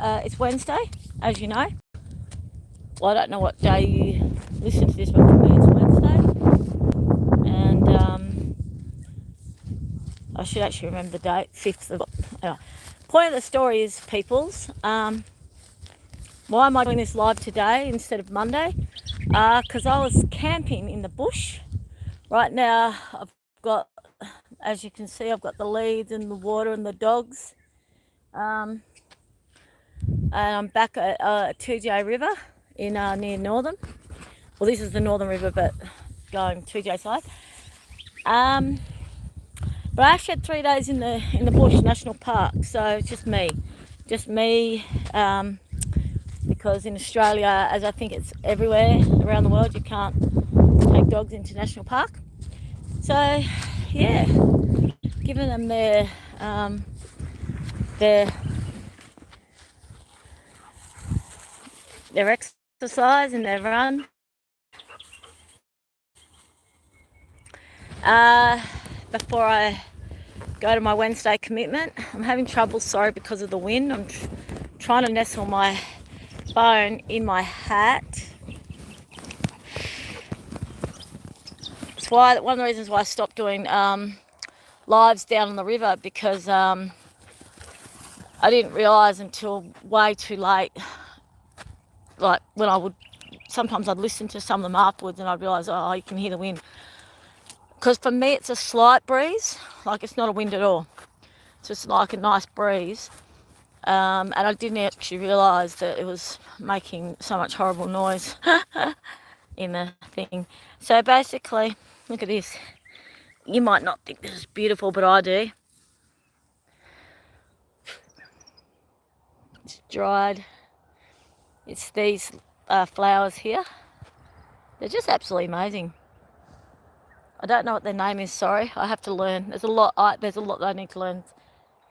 It's Wednesday, as you know. Well, I don't know what day you listen to this, but for me it's Wednesday. And I should actually remember the date, 5th of... Anyway, point of the story is, peoples, why am I doing this live today instead of Monday? Because I was camping in the bush. Right now, I've got, as you can see, I've got the leads and the water and the dogs. And I'm back at 2J River in near Northern. Well, this is the Northern River, but going 2J side. But I actually had 3 days in the Bush National Park, so it's just me, because in Australia, as I think it's everywhere around the world, you can't take dogs into national park. So yeah, giving them their exercise and their run. Before I go to my Wednesday commitment, I'm having trouble, sorry, because of the wind. I'm trying to nestle my phone in my hat. It's one of the reasons why I stopped doing lives down on the river, because I didn't realise until way too late, like when sometimes I'd listen to some of them afterwards and I'd realise, oh, you can hear the wind. Because for me it's a slight breeze, like it's not a wind at all. It's just like a nice breeze. And I didn't actually realise that it was making so much horrible noise in the thing. So basically, look at this. You might not think this is beautiful, but I do. It's dried. It's these flowers here. They're just absolutely amazing. I don't know what their name is, sorry. I have to learn. There's a lot that I need to learn.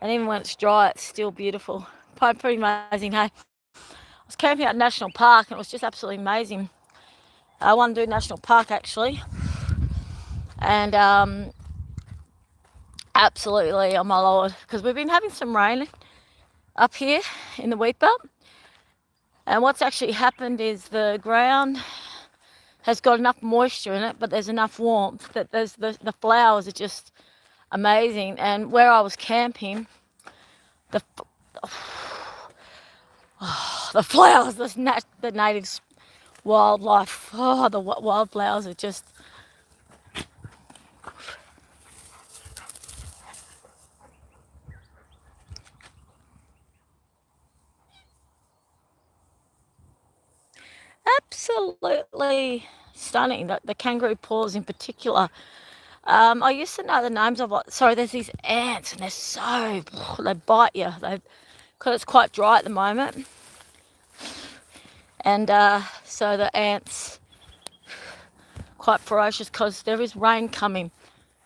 And even when it's dry, it's still beautiful. Pretty amazing, hey? I was camping at National Park and it was just absolutely amazing. Wandoo National Park, actually. And absolutely, oh my lord, because we've been having some rain up here in the wheat belt. And what's actually happened is the ground has got enough moisture in it, but there's enough warmth that the flowers are just amazing. And where I was camping, the flowers, the native wildlife, the wildflowers are just absolutely stunning. The kangaroo paws in particular. I used to know the names of what. Sorry, there's these ants, and they're so they bite you. Because it's quite dry at the moment, and so the ants quite ferocious because there is rain coming.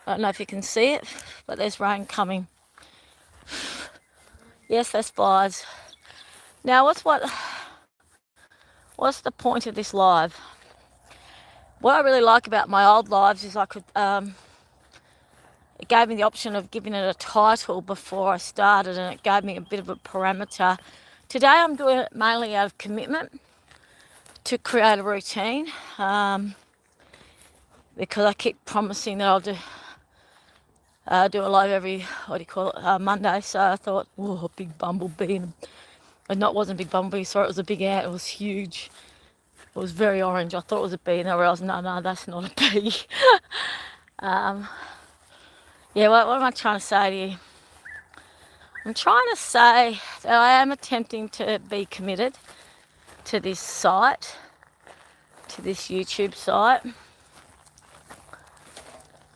I don't know if you can see it, but there's rain coming. Yes, there's flies. Now, what's the point of this live? What I really like about my old lives is I could, it gave me the option of giving it a title before I started, and it gave me a bit of a parameter. Today I'm doing it mainly out of commitment to create a routine, because I keep promising that I'll do a live every, Monday. So I thought, oh, a big bumblebee. And it wasn't a big bumblebee, sorry, it was a big ant. It was huge. It was very orange. I thought it was a bee, and I realised, no, that's not a bee. Yeah, what am I trying to say to you? I'm trying to say that I am attempting to be committed to this site, to this YouTube site.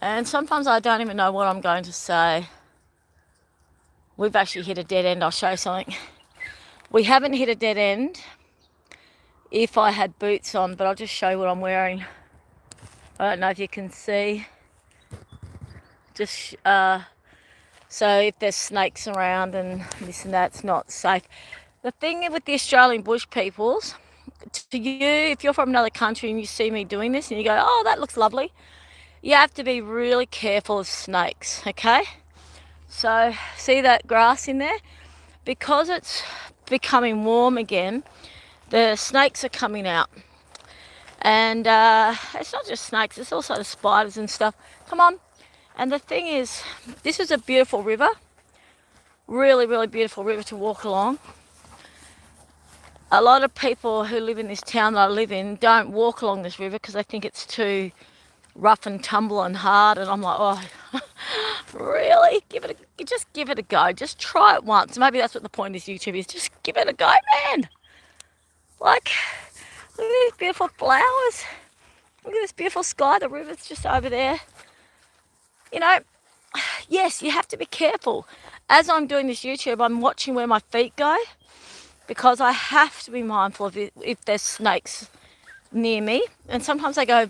And sometimes I don't even know what I'm going to say. We've actually hit a dead end. I'll show you something. We haven't hit a dead end if I had boots on, but I'll just show you what I'm wearing. I don't know if you can see. Just so if there's snakes around and this and that, it's not safe. The thing with the Australian bush peoples, to you, if you're from another country and you see me doing this and you go, oh, that looks lovely, you have to be really careful of snakes, okay? So see that grass in there? Because it's becoming warm again, the snakes are coming out. And it's not just snakes, it's also the spiders and stuff. Come on. And the thing is, this is a beautiful river. Really, really beautiful river to walk along. A lot of people who live in this town that I live in don't walk along this river because they think it's too rough and tumble and hard. And I'm like, oh, really? Just give it a go. Just try it once. Maybe that's what the point of this YouTube is. Just give it a go, man. Like, look at these beautiful flowers. Look at this beautiful sky. The river's just over there. You know, yes, you have to be careful. As I'm doing this YouTube, I'm watching where my feet go because I have to be mindful of it if there's snakes near me. And sometimes they go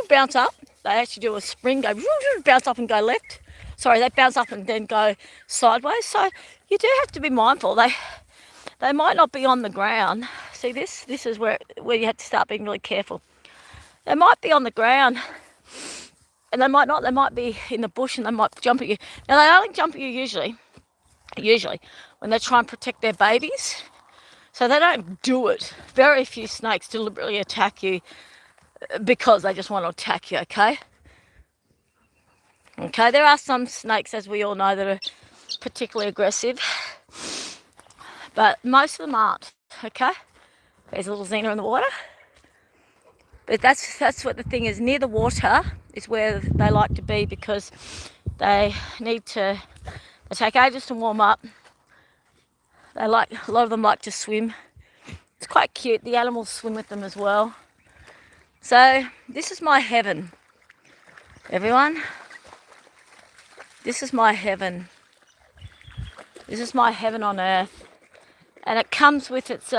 bounce up. They actually do a spring, go bounce up and go left. Sorry, they bounce up and then go sideways. So you do have to be mindful. They might not be on the ground. See this? This is where you have to start being really careful. They might be on the ground and they might not. They might be in the bush and they might jump at you. Now, they only jump at you usually when they try and protect their babies. So they don't do it. Very few snakes deliberately attack you because they just want to attack you, okay? Okay, there are some snakes, as we all know, that are particularly aggressive. But most of them aren't, okay? There's a little Xena in the water. But that's what the thing is. Near the water is where they like to be because they take ages to warm up. A lot of them like to swim. It's quite cute. The animals swim with them as well. So this is my heaven, everyone. This is my heaven. This is my heaven on earth. And it comes with its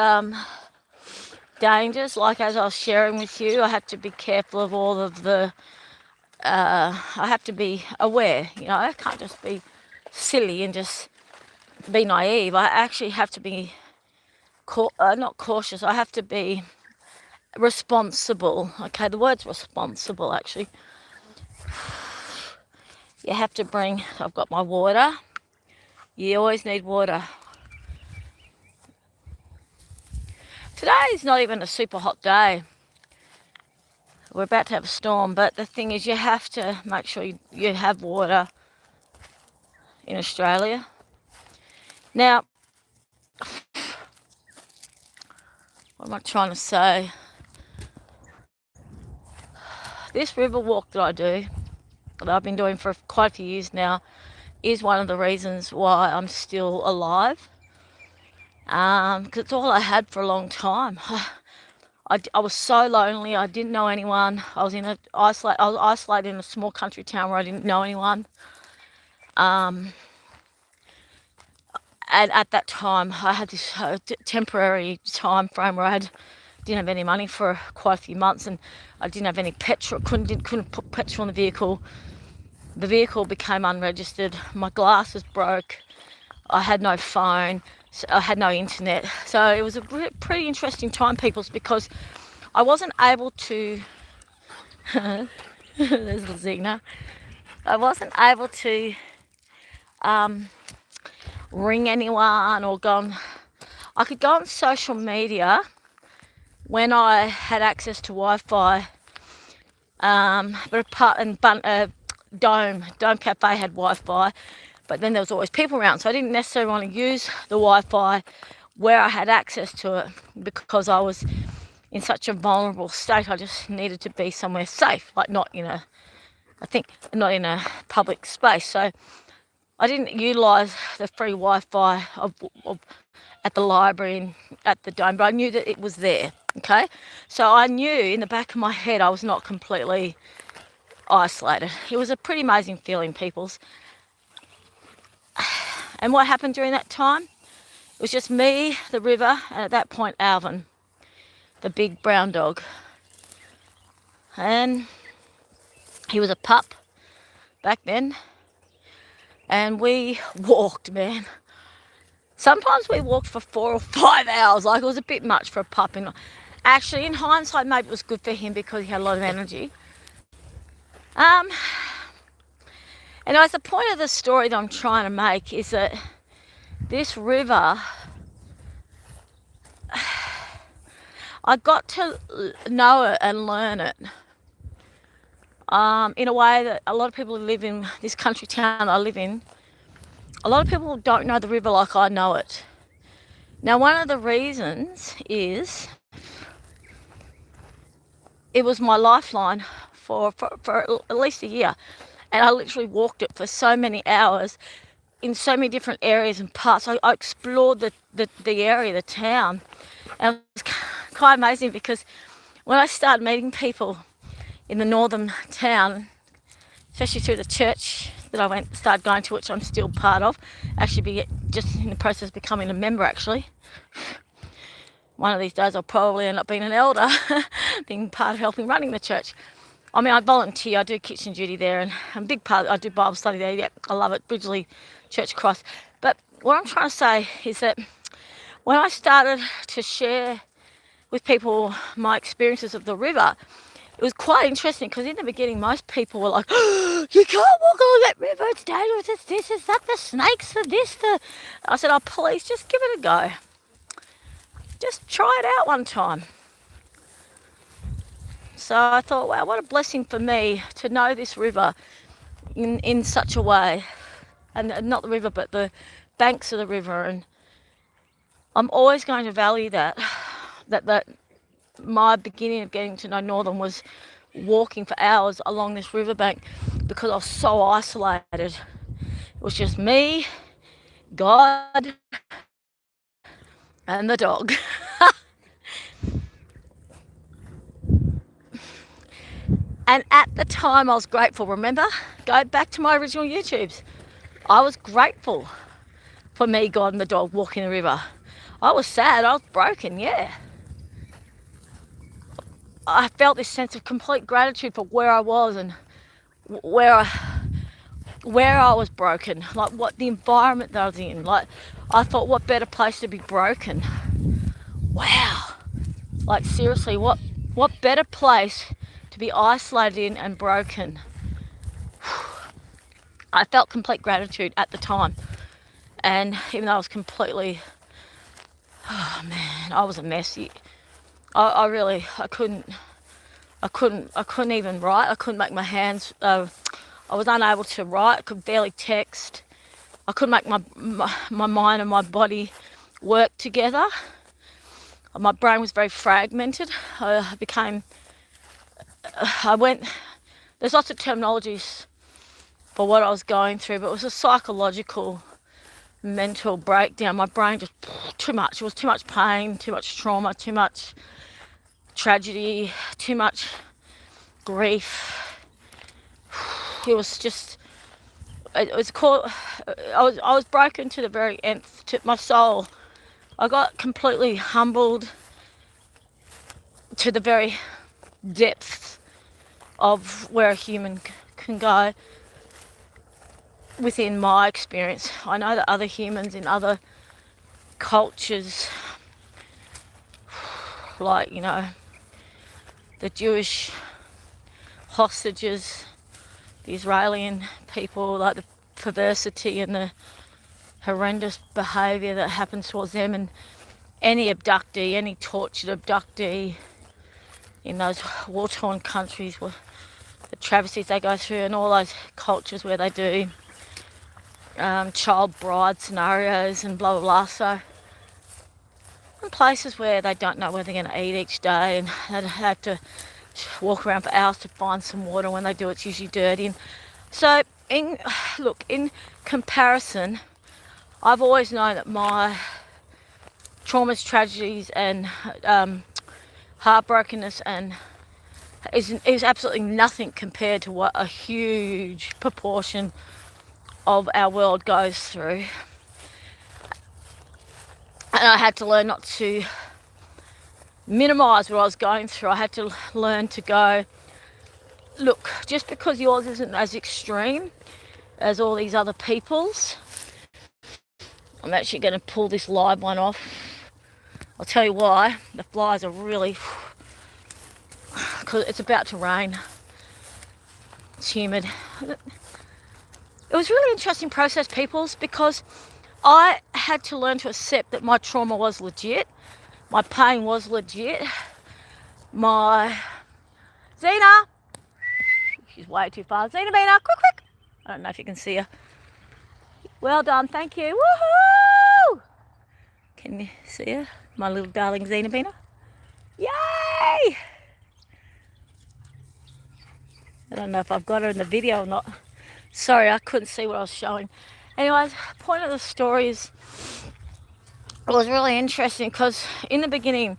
dangers. Like as I was sharing with you, I have to be careful of all of the... I have to be aware, you know. I can't just be silly and just be naive. I actually have to be not cautious. I have to be responsible. Okay, the word's responsible actually. You have to bring... I've got my water. You always need water. Today is not even a super hot day. We're about to have a storm, but the thing is you have to make sure you have water in Australia. Now, what am I trying to say? This river walk that I do, that I've been doing for quite a few years now, is one of the reasons why I'm still alive. Because it's all I had for a long time. I was so lonely. I didn't know anyone. I was isolated in a small country town where I didn't know anyone. And at that time, I had this temporary time frame where I didn't have any money for quite a few months, and I didn't have any petrol. Couldn't put petrol in the vehicle. The vehicle became unregistered. My glasses broke. I had no phone. So I had no internet. So it was a pretty interesting time, peoples, because I wasn't able to. There's the Xena. I wasn't able to ring anyone or go on. I could go on social media when I had access to Wi-Fi. Dome Cafe had Wi-Fi, but then there was always people around, so I didn't necessarily want to use the Wi-Fi where I had access to it because I was in such a vulnerable state. I just needed to be somewhere safe, like not in a public space. So I didn't utilise the free Wi-Fi at the library and at the Dome, but I knew that it was there, okay? So I knew in the back of my head I was not completely isolated. It was a pretty amazing feeling, peoples. And what happened during that time? It was just me, the river, and at that point Alvin, the big brown dog. And he was a pup back then. And we walked, man. Sometimes we walked for 4 or 5 hours. Like, it was a bit much for a pup. And actually, in hindsight, maybe it was good for him because he had a lot of energy. Anyways, the point of the story that I'm trying to make is that this river I got to know it and learn it in a way that a lot of people who live in this country town I live in, a lot of people don't know the river like I know it. Now, one of the reasons is it was my lifeline for at least a year. And I literally walked it for so many hours in so many different areas and parts. I explored the area, the town. And it was quite amazing because when I started meeting people in the northern town, especially through the church that I started going to, which I'm still part of, actually just in the process of becoming a member actually. One of these days I'll probably end up being an elder, being part of helping running the church. I mean, I volunteer, I do kitchen duty there, and a big part, I do Bible study there. Yeah, I love it, Bridgeley Church Cross. But what I'm trying to say is that when I started to share with people my experiences of the river, it was quite interesting because in the beginning, most people were like, oh, you can't walk along that river, it's dangerous, it's this, it's that, the snakes, the this, the... I said, oh, please, just give it a go. Just try it out one time. So I thought, wow, what a blessing for me to know this river in such a way. And not the river, but the banks of the river. And I'm always going to value that my beginning of getting to know Northern was walking for hours along this riverbank because I was so isolated. It was just me, God, and the dog. And at the time I was grateful, remember? Go back to my original YouTubes. I was grateful for me, God, and the dog walking the river. I was sad, I was broken, yeah. I felt this sense of complete gratitude for where I was and where I was broken, like what the environment that I was in. Like, I thought, what better place to be broken? Wow. Like, seriously, what better place to be isolated in and broken? I felt complete gratitude at the time. And even though I was completely, oh man, I was a mess. I couldn't even write. I couldn't make my hands, I was unable to write. I could barely text. I couldn't make my mind and my body work together. My brain was very fragmented. There's lots of terminologies for what I was going through, but it was a psychological, mental breakdown. My brain just, too much. It was too much pain, too much trauma, too much tragedy, too much grief. It was just, it was called, I was broken to the very nth, to my soul. I got completely humbled to the very depths of where a human can go within my experience. I know that other humans in other cultures, like, you know, the Jewish hostages, the Israeli people, like the perversity and the horrendous behaviour that happens towards them, and any abductee, any tortured abductee in those war-torn countries, the travesties they go through, and all those cultures where they do child bride scenarios and blah blah blah. So in places where they don't know where they're going to eat each day, and they have to walk around for hours to find some water. When they do, it's usually dirty. And so in comparison, I've always known that my traumas, tragedies and heartbrokenness and is absolutely nothing compared to what a huge proportion of our world goes through. And I had to learn not to minimise what I was going through. I had to learn to go, look, just because yours isn't as extreme as all these other people's, I'm actually going to pull this live one off. I'll tell you why. The flies are really, because it's about to rain. It's humid. It was a really interesting process, peoples, because I had to learn to accept that my trauma was legit, my pain was legit, my Xena. She's way too far. Xena Bina, quick. I don't know if you can see her. Well done, thank you. Woohoo! Can you see her? My little darling Xena Bina. Yay! I don't know if I've got her in the video or not. Sorry, I couldn't see what I was showing. Anyways, point of the story is, it was really interesting because in the beginning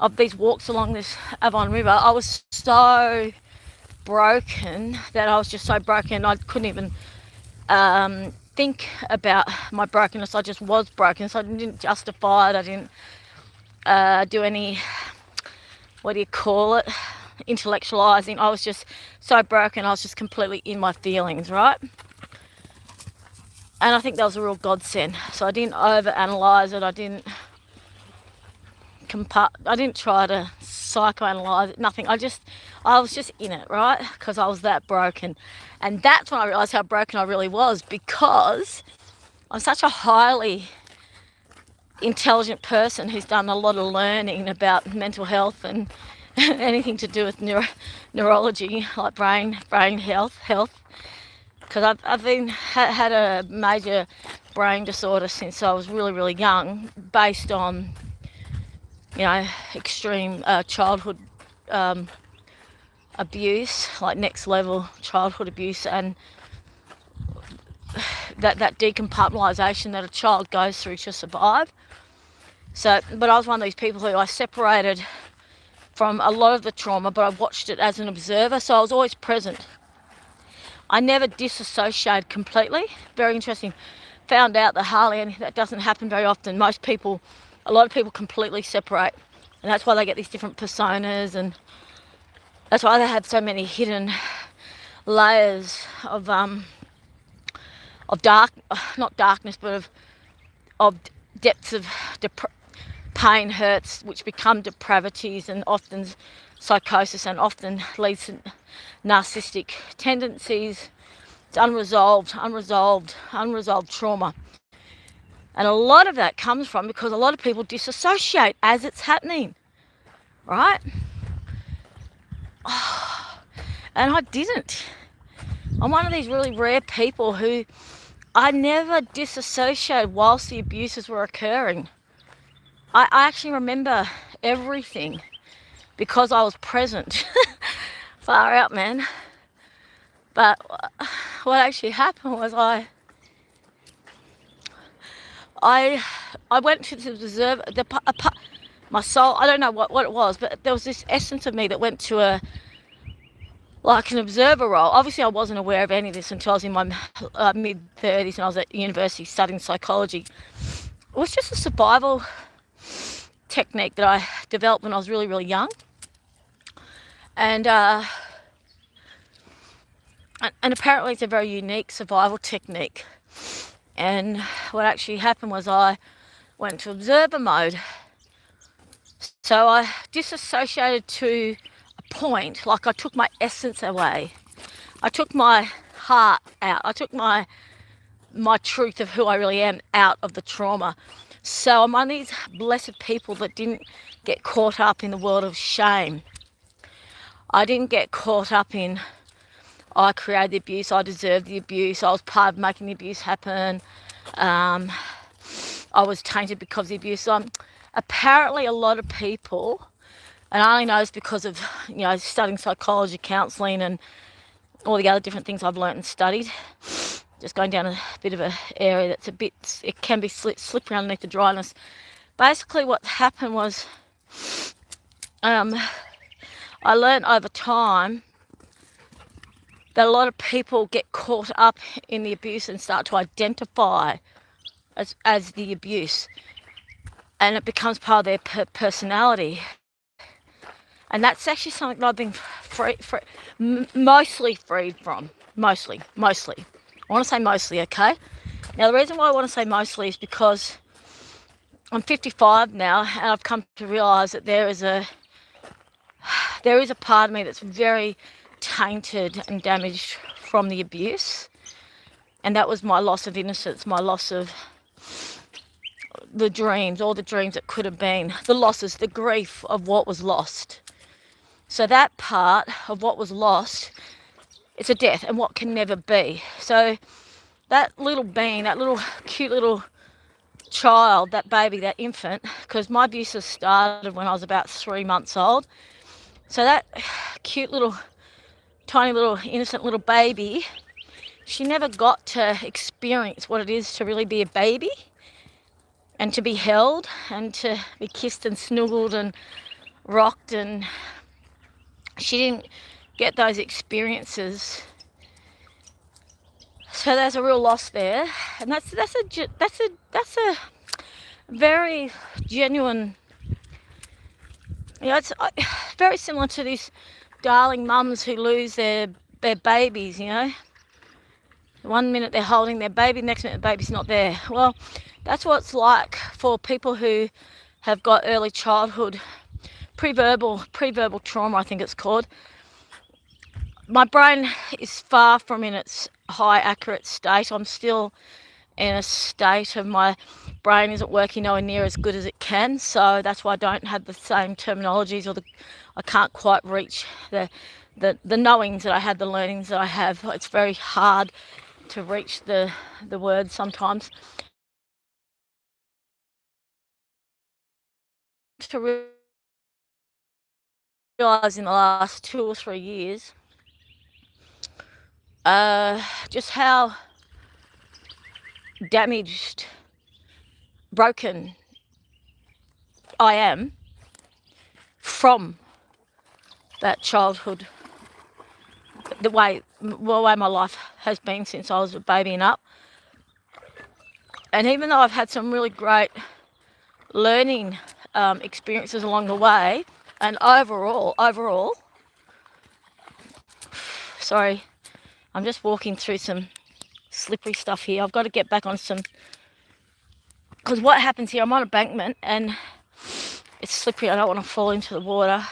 of these walks along this Avon River, I was so broken that I was just so broken I couldn't even think about my brokenness. I just was broken, so I didn't justify it. I didn't do any, what do you call it, intellectualizing. I was just so broken. I was just completely in my feelings, right? And I think that was a real godsend. So I didn't overanalyze it. I didn't try to psychoanalyze it, nothing. I was just in it, right? Because I was that broken. And that's when I realized how broken I really was, because I'm such a highly intelligent person who's done a lot of learning about mental health and anything to do with neurology, like brain health. Because I've had a major brain disorder since I was really, really young, based on, you know, extreme childhood abuse, like next level childhood abuse, and that decompartmentalisation that a child goes through to survive. So, but I was one of these people who I separated from a lot of the trauma, but I watched it as an observer, so I was always present. I never disassociated completely. Very interesting. Found out that hardly that doesn't happen very often. A lot of people completely separate, and that's why they get these different personas, and that's why they have so many hidden layers of not darkness, but of depths of pain, hurts, which become depravities and often psychosis, and often leads to narcissistic tendencies. It's unresolved trauma. And a lot of that comes from because a lot of people disassociate as it's happening, right? And I didn't. I'm one of these really rare people who I never disassociated whilst the abuses were occurring. I actually remember everything because I was present. Far out, man. But what actually happened was I went to observe my soul. I don't know what it was, but there was this essence of me that went to an observer role. Obviously, I wasn't aware of any of this until I was in my mid-30s and I was at university studying psychology. It was just a survival technique that I developed when I was really, really young. And apparently it's a very unique survival technique. And what actually happened was I went to observer mode. So I disassociated to a point, like I took my essence away. I took my heart out. I took my truth of who I really am out of the trauma. So I'm one of these blessed people that didn't get caught up in the world of shame. I didn't get caught up in, I created the abuse, I deserved the abuse, I was part of making the abuse happen, I was tainted because of the abuse. Apparently a lot of people, and I only know this because of, you know, studying psychology, counselling and all the other different things I've learnt and studied, just going down a bit of an area that's it can be slippery underneath the dryness. Basically what happened was, I learned over time that a lot of people get caught up in the abuse and start to identify as the abuse, and it becomes part of their personality. And that's actually something that I've been mostly freed from. Mostly. I want to say mostly, okay? Now, the reason why I want to say mostly is because I'm 55 now, and I've come to realise that there is a part of me that's very tainted and damaged from the abuse. And that was my loss of innocence, my loss of the dreams, all the dreams that could have been, the losses, the grief of what was lost. So that part of what was lost, it's a death and what can never be. So that little being, that little cute little child, that baby, that infant, because my abuse started when I was about 3 months old. So that cute little, tiny little, innocent little baby, she never got to experience what it is to really be a baby and to be held and to be kissed and snuggled and rocked, and she didn't get those experiences. So there's a real loss there, and that's a very genuine. You know, it's very similar to these darling mums who lose their babies. You know, one minute they're holding their baby, next minute the baby's not there. Well, that's what it's like for people who have got early childhood pre-verbal trauma, I think it's called. My brain is far from in its high accurate state. I'm still in a state of my brain isn't working nowhere near as good as it can, so that's why I don't have the same terminologies, or I can't quite reach the knowings that I had, the learnings that I have. It's very hard to reach the words sometimes. To realise in the last 2 or 3 years just how damaged, broken I am from that childhood, the way my life has been since I was a baby and up. And even though I've had some really great learning experiences along the way, and overall, sorry, I'm just walking through some slippery stuff here. I've got to get back on some, because what happens here, I'm on a embankment and it's slippery. I don't want to fall into the water.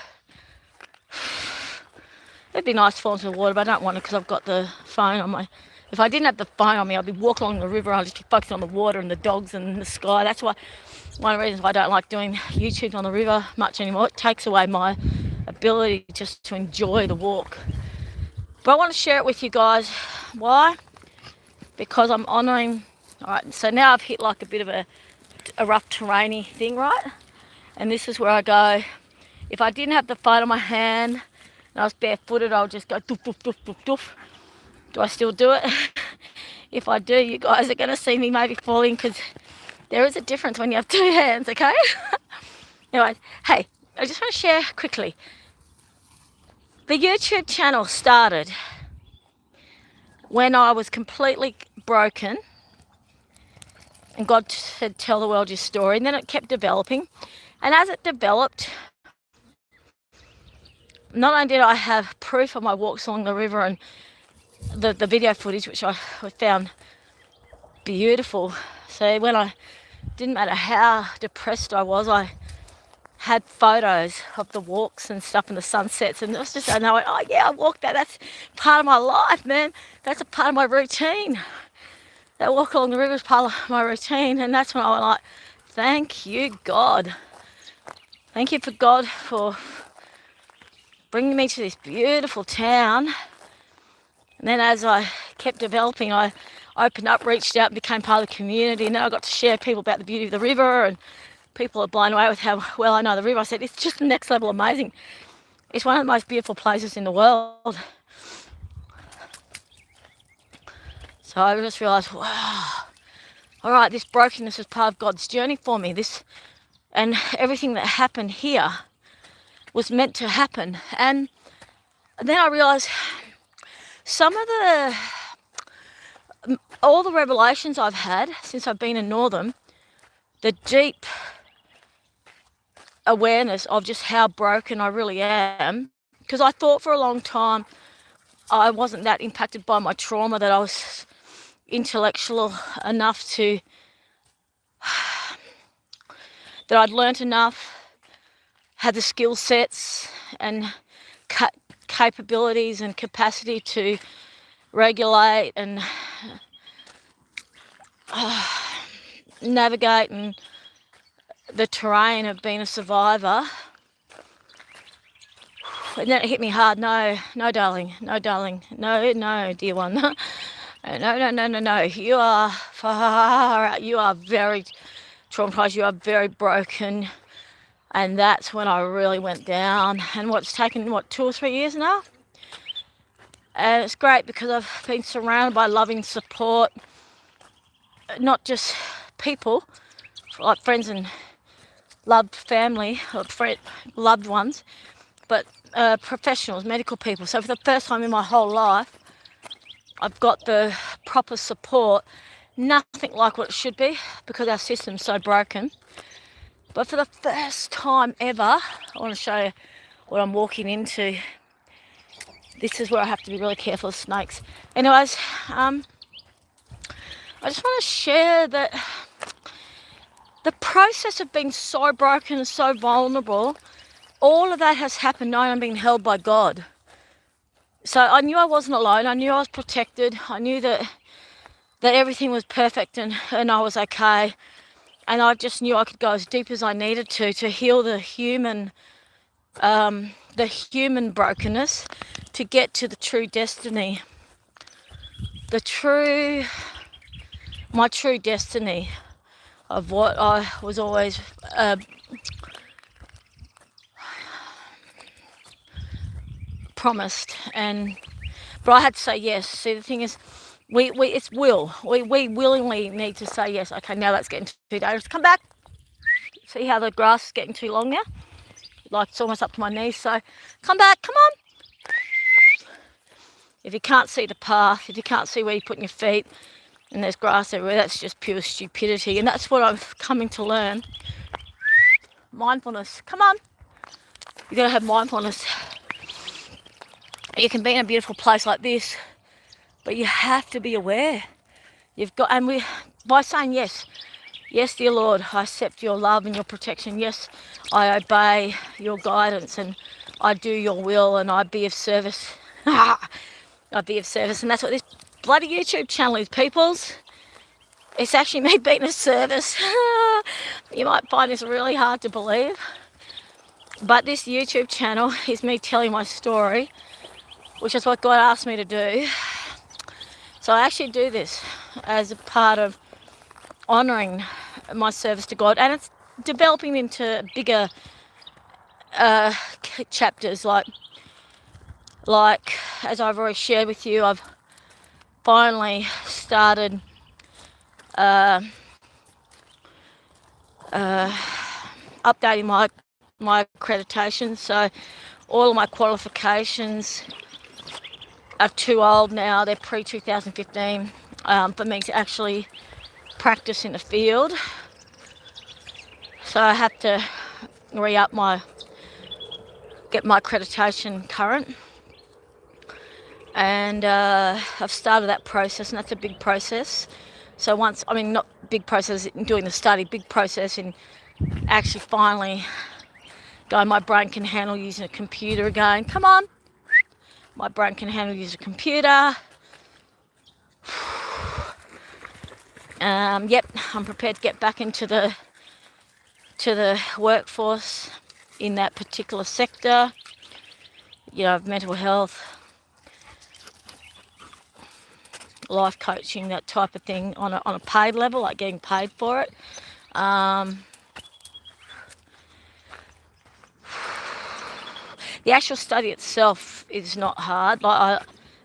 It'd be nice to fall into the water, but I don't want to because I've got the phone on my... If I didn't have the phone on me, I'd be walking along the river. I'd just be focused on the water and the dogs and the sky. That's why one of the reasons why I don't like doing YouTube on the river much anymore. It takes away my ability just to enjoy the walk. But I want to share it with you guys. Why? Because I'm honouring... Alright, so now I've hit like a bit of a rough terrainy thing, right? And this is where I go. If I didn't have the phone on my hand and I was barefooted, I would just go doof, doof, doof, doof, doof. Do I still do it? If I do, you guys are going to see me maybe falling, because there is a difference when you have 2 hands, okay? Anyway, hey, I just want to share quickly. The YouTube channel started when I was completely broken and God said, tell the world your story. And then it kept developing. And as it developed, not only did I have proof of my walks along the river and the video footage, which I found beautiful. So when I didn't matter how depressed I was, I had photos of the walks and stuff and the sunsets, and it was just, and I went, oh yeah, I walked that. That's part of my life, man. That's a part of my routine. That walk along the river is part of my routine, and that's when I went like, thank you, God. Thank you for God for bringing me to this beautiful town. And then as I kept developing, I opened up, reached out and became part of the community. And then I got to share people about the beauty of the river, and people are blown away with how well I know the river. I said, it's just next level amazing. It's one of the most beautiful places in the world. So I just realised, wow, all right, this brokenness is part of God's journey for me. And everything that happened here was meant to happen. And then I realised some of all the revelations I've had since I've been in Northern, the deep awareness of just how broken I really am, because I thought for a long time I wasn't that impacted by my trauma, that I was intellectual enough to, that I'd learnt enough, had the skill sets and capabilities and capacity to regulate and navigate and the terrain of being a survivor. And then it hit me hard. No, no, darling. No, darling. No, no, dear one. No, no, no, no, no. You are far out. You are very traumatized. You are very broken. And that's when I really went down. And what's taken, 2 or 3 years now? And it's great because I've been surrounded by loving support, not just people, like friends and loved family, or loved ones, but professionals, medical people. So for the first time in my whole life, I've got the proper support, nothing like what it should be because our system's so broken. But for the first time ever, I want to show you what I'm walking into. This is where I have to be really careful of snakes. Anyways, I just want to share that the process of being so broken and so vulnerable, all of that has happened knowing I'm being held by God. So I knew I wasn't alone. I knew I was protected. I knew that everything was perfect and I was okay. And I just knew I could go as deep as I needed to heal the human brokenness, to get to the true destiny. My true destiny of what I was always promised, but I had to say yes. See, the thing is, it's will. We willingly need to say yes. Okay, now that's getting too dangerous. Come back. See how the grass is getting too long now? Like it's almost up to my knees. So come back. Come on. If you can't see the path, if you can't see where you're putting your feet, and there's grass everywhere, that's just pure stupidity. And that's what I'm coming to learn. Mindfulness. Come on. You gotta have mindfulness. You can be in a beautiful place like this, but you have to be aware. By saying yes, yes, dear Lord, I accept your love and your protection. Yes, I obey your guidance and I do your will and I be of service. I be of service, and that's what this bloody YouTube channel is, peoples. It's actually me being of service. You might find this really hard to believe, but this YouTube channel is me telling my story, which is what God asked me to do. So I actually do this as a part of honouring my service to God, and it's developing into bigger chapters. Like as I've already shared with you, I've finally started updating my accreditation. So all of my qualifications are too old now. They're pre-2015 for me to actually practice in the field. So I have to get my accreditation current. And I've started that process, and that's a big process. So not big process in doing the study, big process in actually finally going, my brain can handle using a computer again. Come on. My brain can handle using a computer. Yep, I'm prepared to get back into the workforce in that particular sector, of mental health, life coaching, that type of thing on a paid level, like getting paid for it. The actual study itself is not hard.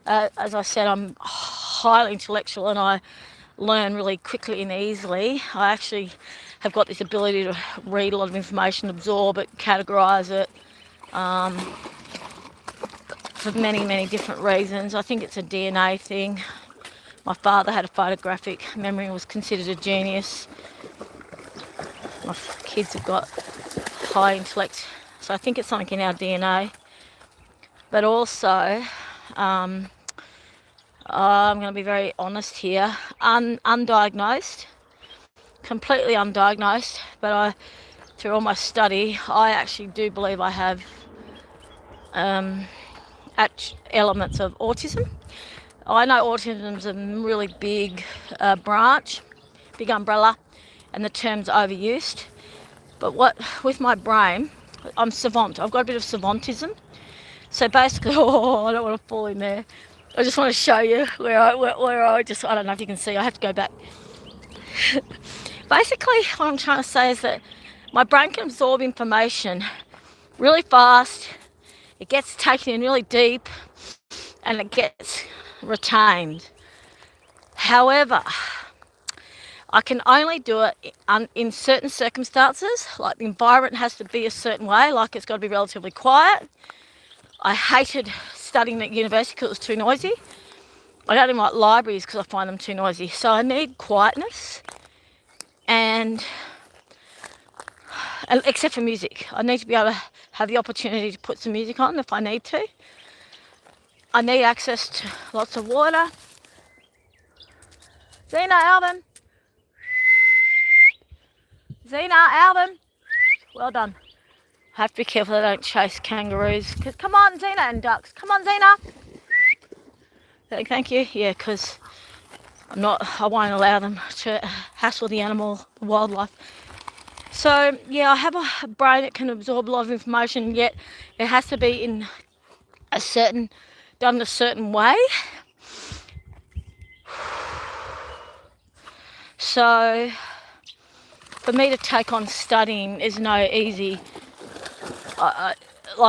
As I said, I'm highly intellectual and I learn really quickly and easily. I actually have got this ability to read a lot of information, absorb it, categorise it, for many, many different reasons. I think it's a DNA thing. My father had a photographic memory and was considered a genius. My kids have got high intellect, so I think it's something in our DNA. But also, I'm going to be very honest here, undiagnosed, completely undiagnosed, but through all my study, I actually do believe I have elements of autism. I know autism's a really big branch, big umbrella, and the term's overused. But with my brain, I'm savant. I've got a bit of savantism. So basically, oh, I don't want to fall in there. I just want to show you where I don't know if you can see, I have to go back. Basically, what I'm trying to say is that my brain can absorb information really fast, it gets taken in really deep, and it gets retained. However, I can only do it in certain circumstances, like the environment has to be a certain way, like it's got to be relatively quiet. I hated studying at university because it was too noisy. I don't even like libraries because I find them too noisy. So I need quietness, and except for music. I need to be able to have the opportunity to put some music on if I need to. I need access to lots of water. Zena, Alvin. Zena, Alvin. Well done. I have to be careful I don't chase kangaroos. Come on, Zena, and ducks. Come on, Zena. Thank you. Yeah, because I won't allow them to hassle the animal, the wildlife. So, yeah, I have a brain that can absorb a lot of information, yet it has to be done a certain way. So, for me to take on studying is no easy. I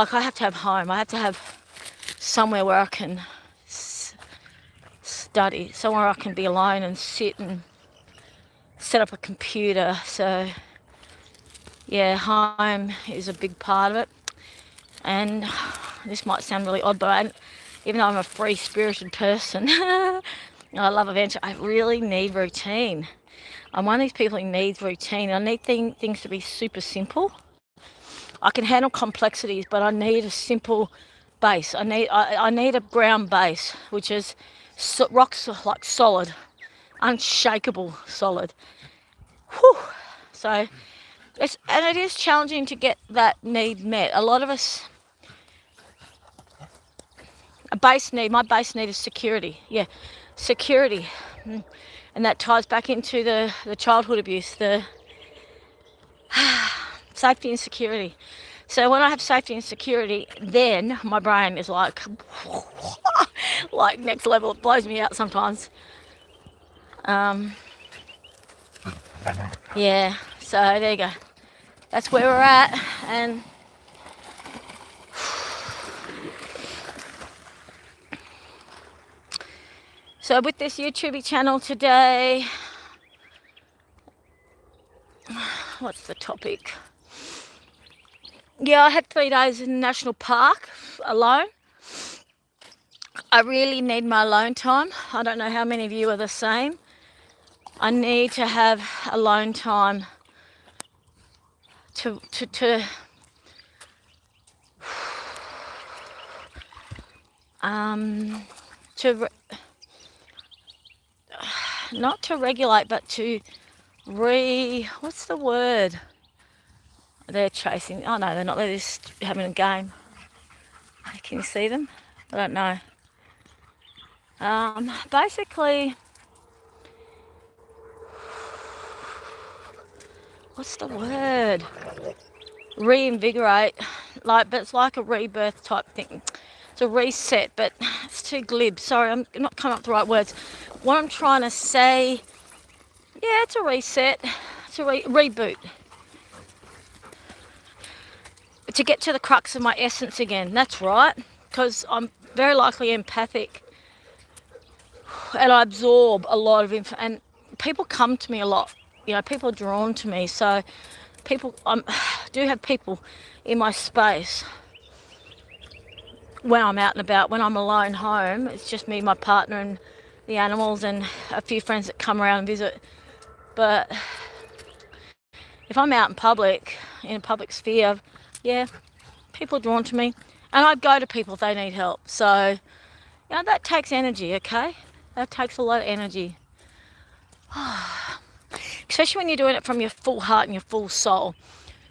have to have home. I have to have somewhere where I can study, somewhere I can be alone and sit and set up a computer. So, yeah, home is a big part of it. And this might sound really odd, but even though I'm a free-spirited person, I love adventure, I really need routine. I'm one of these people who needs routine. I need things to be super simple. I can handle complexities, but I need a simple base. I need a ground base, which is rocks like solid, unshakable solid. Whew. So, it is challenging to get that need met. A lot of us, my base need is security. Yeah, security. And that ties back into the childhood abuse, the safety and security. So when I have safety and security, then my brain is like next level. It blows me out sometimes. Yeah, so there you go. That's where we're at. And so with this YouTube channel today, what's the topic? Yeah, I had 3 days in the national park alone. I really need my alone time. I don't know how many of you are the same. I need to have alone time to not to regulate, but to what's the word? They're chasing. Oh no, they're not. They're just having a game. Can you see them? I don't know. Basically, what's the word? Reinvigorate. But it's like a rebirth type thing. It's a reset, but it's too glib. Sorry, I'm not coming up with the right words. What I'm trying to say, yeah, it's a reset. It's a reboot. To get to the crux of my essence again. That's right, because I'm very likely empathic, and I absorb a lot of info. And people come to me a lot. People are drawn to me. So I do have people in my space when I'm out and about. When I'm alone home, it's just me, my partner, and the animals, and a few friends that come around and visit. But if I'm out in public, in a public sphere, yeah, people are drawn to me, and I go to people if they need help. So, that takes energy, okay? That takes a lot of energy. Especially when you're doing it from your full heart and your full soul.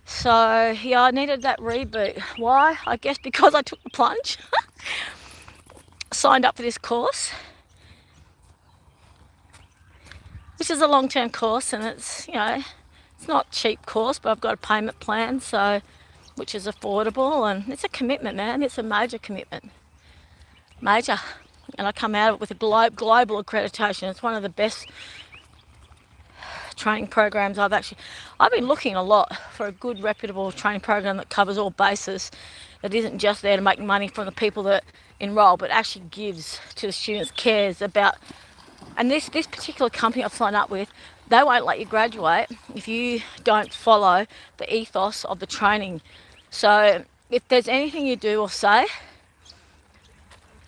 So, yeah, I needed that reboot. Why? I guess because I took the plunge. Signed up for this course, which is a long-term course, and it's, it's not a cheap course, but I've got a payment plan, so which is affordable, and it's a commitment, man. It's a major commitment. Major. And I come out of it with a global accreditation. It's one of the best training programs I've been looking a lot for a good reputable training program that covers all bases, that isn't just there to make money from the people that enroll, but actually gives to the students, cares about. And this particular company I've signed up with, they won't let you graduate if you don't follow the ethos of the training. So if there's anything you do or say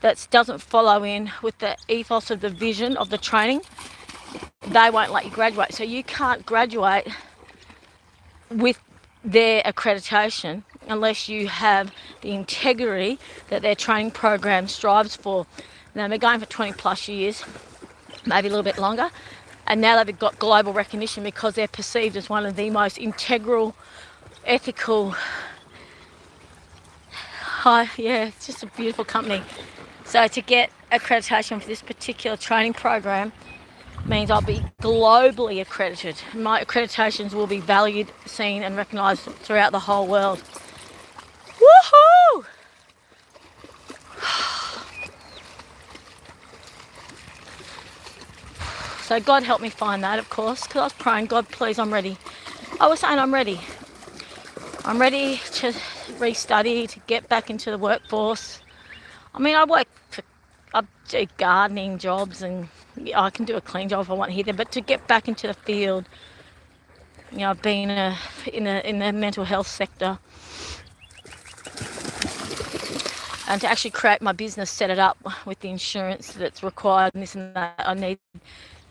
that doesn't follow in with the ethos of the vision of the training, they won't let you graduate. So you can't graduate with their accreditation unless you have the integrity that their training program strives for. Now, they're going for 20 plus years, maybe a little bit longer, and now they've got global recognition because they're perceived as one of the most integral, ethical, it's just a beautiful company. So to get accreditation for this particular training program means I'll be globally accredited. My accreditations will be valued, seen and recognised throughout the whole world. Woohoo! So God helped me find that, of course, because I was praying, God, please, I'm ready. I was saying I'm ready. I'm ready to restudy, to get back into the workforce. I mean, I do gardening jobs, and I can do a clean job if I want here, but to get back into the field, I've been in the mental health sector, and to actually create my business, set it up with the insurance that's required and this and that, I need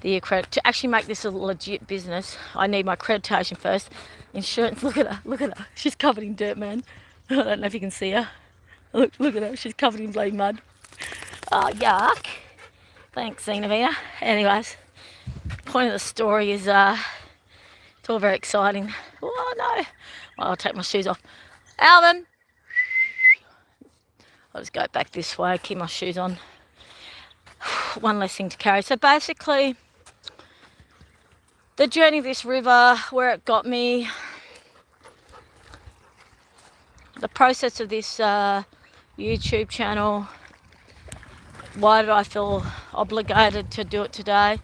the to actually make this a legit business. I need my accreditation first. Insurance, look at her, she's covered in dirt, man. I don't know if you can see her. Look at her, she's covered in bloody mud. Oh, yuck. Thanks, Zenavina. Anyways, point of the story is it's all very exciting. Oh no, I'll take my shoes off. Alvin, I'll just go back this way, keep my shoes on. One less thing to carry. So basically, the journey of this river, where it got me, the process of this YouTube channel, why did I feel obligated to do it today,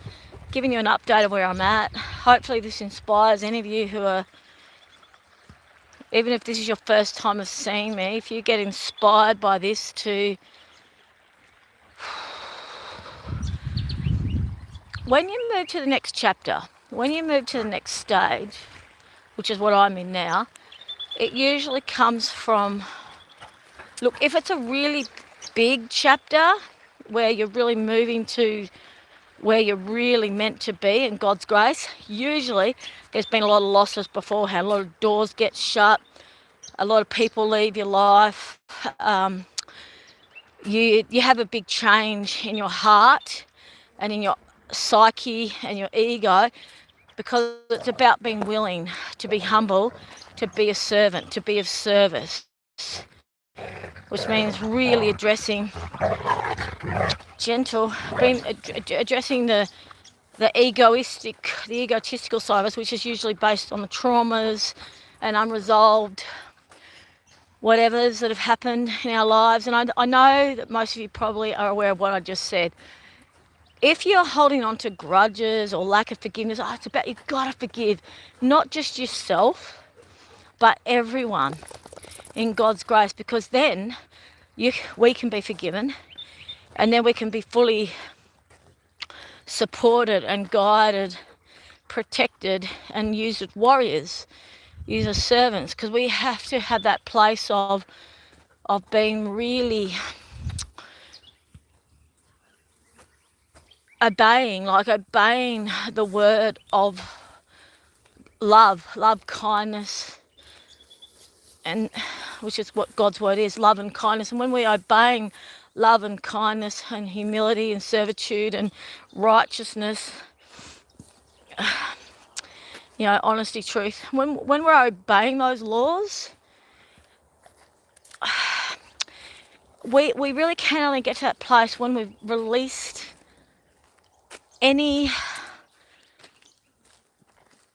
giving you an update of where I'm at. Hopefully this inspires any of you who are, even if this is your first time of seeing me, if you get inspired by this to, when you move to the next chapter, when you move to the next stage, which is what I'm in now, it usually comes from, look, if it's a really big chapter where you're really moving to where you're really meant to be in God's grace, usually there's been a lot of losses beforehand. A lot of doors get shut, a lot of people leave your life. You have a big change in your heart and in your psyche and your ego, because it's about being willing to be humble, to be a servant, to be of service, which means really addressing addressing the egotistical side of us, which is usually based on the traumas and unresolved whatevers that have happened in our lives. And I know that most of you probably are aware of what I just said. If you're holding on to grudges or lack of forgiveness, it's about, you've got to forgive not just yourself, but everyone in God's grace, because then we can be forgiven, and then we can be fully supported and guided, protected, and used as warriors, used as servants, because we have to have that place of being really obeying the word of love, kindness, and which is what God's word is, love and kindness. And when we're obeying love and kindness and humility and servitude and righteousness, honesty, truth, when we're obeying those laws, we really can only get to that place when we've released any,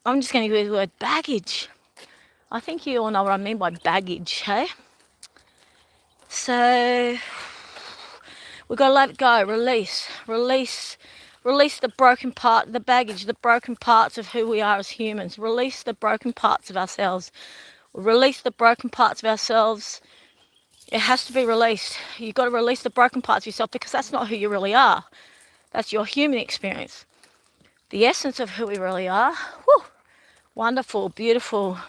I'm just going to use the word baggage. I think you all know what I mean by baggage, hey? So we've got to let it go, release the broken part, the baggage, the broken parts of who we are as humans. Release the broken parts of ourselves. Release the broken parts of ourselves. It has to be released. You've got to release the broken parts of yourself because that's not who you really are. That's your human experience. The essence of who we really are, whew, wonderful, beautiful,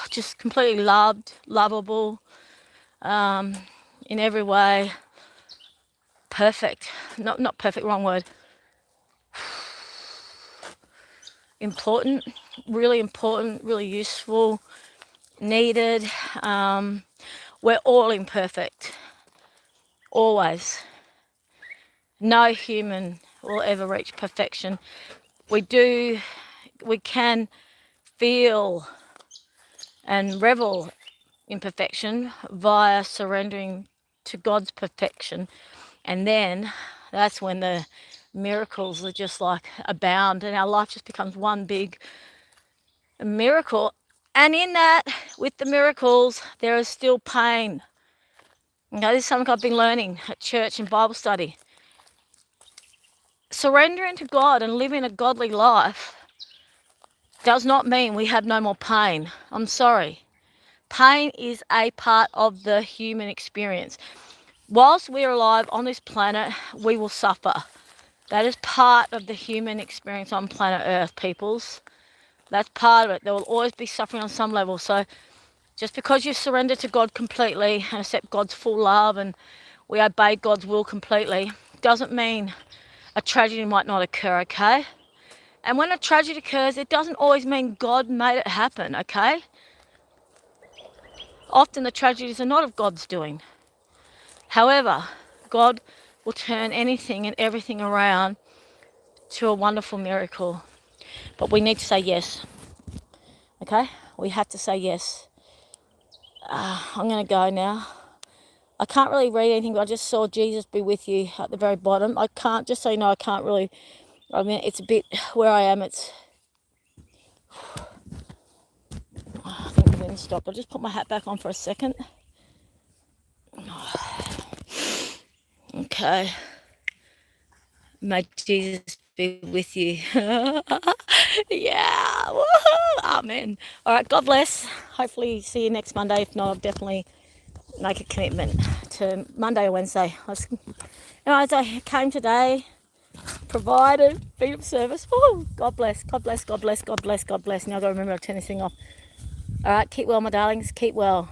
just completely loved, lovable, in every way, perfect. Not perfect, wrong word. Important, really useful, needed. We're all imperfect, always. No human will ever reach perfection. We can feel and revel in perfection via surrendering to God's perfection. And then that's when the miracles are just like abound and our life just becomes one big miracle. And in that, with the miracles, there is still pain. You know, this is something I've been learning at church and Bible study. Surrendering to God and living a godly life does not mean we have no more pain. I'm sorry. Pain is a part of the human experience. Whilst we're alive on this planet, we will suffer. That is part of the human experience on planet Earth, peoples. That's part of it. There will always be suffering on some level. So just because you surrender to God completely and accept God's full love and we obey God's will completely, doesn't mean a tragedy might not occur, okay? And when a tragedy occurs, it doesn't always mean God made it happen, okay? Often the tragedies are not of God's doing. However, God will turn anything and everything around to a wonderful miracle. But we need to say yes, okay? We have to say yes. I'm going to go now. I can't really read anything, but I just saw Jesus be with you at the very bottom. I can't, just so you know, I can't really, I mean, it's a bit, where I am, it's, I think the wind stopped. I'll just put my hat back on for a second. Okay. May Jesus be with you. Yeah. Woo-hoo. Amen. All right. God bless. Hopefully see you next Monday. If not, I'll definitely make a commitment to Monday or Wednesday. As I came today, provided, been of service. Woo. God bless. God bless. God bless. God bless. God bless. Now I've got to remember to turn this thing off. All right. Keep well, my darlings. Keep well.